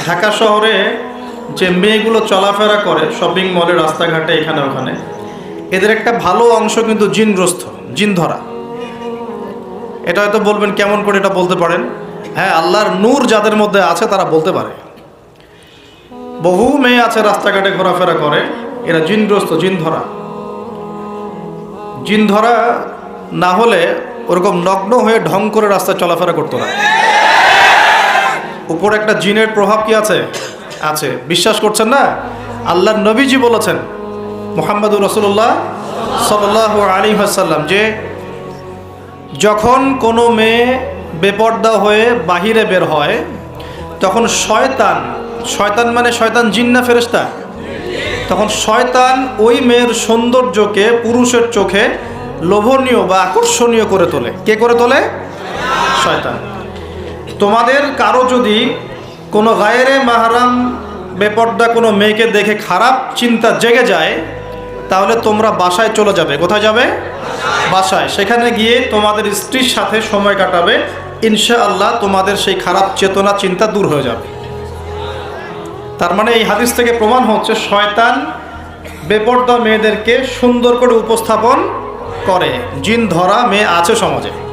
ঢাকা শহরে যে মেয়েগুলো চলাফেরা করে শপিং মলে, রাস্তাঘাটে, এখানে ওখানে, এদের একটা ভালো অংশ কিন্তু জিনগ্রস্ত, জিন ধরা। এটা হয়তো বলবেন কেমন করে এটা বলতে পারেন? হ্যাঁ, আল্লাহর নূর যাদের মধ্যে আছে তারা বলতে পারে। বহু মেয়ে আছে রাস্তাঘাটে ঘোরাফেরা করে, এরা জিনগ্রস্ত, জিন ধরা। জিন ধরা না হলে ওরকম নগ্ন হয়ে ঢং করে রাস্তায় চলাফেরা করতো না। উপর একটা জিনের প্রভাব কি আছে? আছে। বিশ্বাস করছেন না? আল্লাহর নবীজি বলেছেন, মুহাম্মদুর রাসূলুল্লাহ সাল্লাল্লাহু আলাইহি ওয়াসাল্লাম, যে যখন কোনো মেয়ে বেপর্দা হয়ে বাহিরে বের হয় তখন শয়তান, শয়তান মানে শয়তান জিন না ফেরেশতা, তখন শয়তান ওই মেয়ের সৌন্দর্যকে পুরুষের চোখে লোভনীয় বা আকর্ষণীয় করে তোলে। কে করে তোলে? শয়তান। তোমাদের কারো যদি কোনো গায়রে মাহরাম বেপর্দা কোনো মেয়েকে দেখে খারাপ চিন্তা জেগে যায়, তাহলে তোমরা বাসায় চলে যাবে। কোথায় যাবে? বাসায়। সেখানে গিয়ে তোমাদের স্ত্রীর সাথে সময় কাটাবে, ইনশাআল্লাহ তোমাদের সেই খারাপ চেতনা চিন্তা দূর হয়ে যাবে। তার মানে এই হাদিস থেকে প্রমাণ হচ্ছে শয়তান বেপর্দা মেয়েদেরকে সুন্দর করে উপস্থাপন করে। জিন ধরা মেয়ে আছে সমাজে।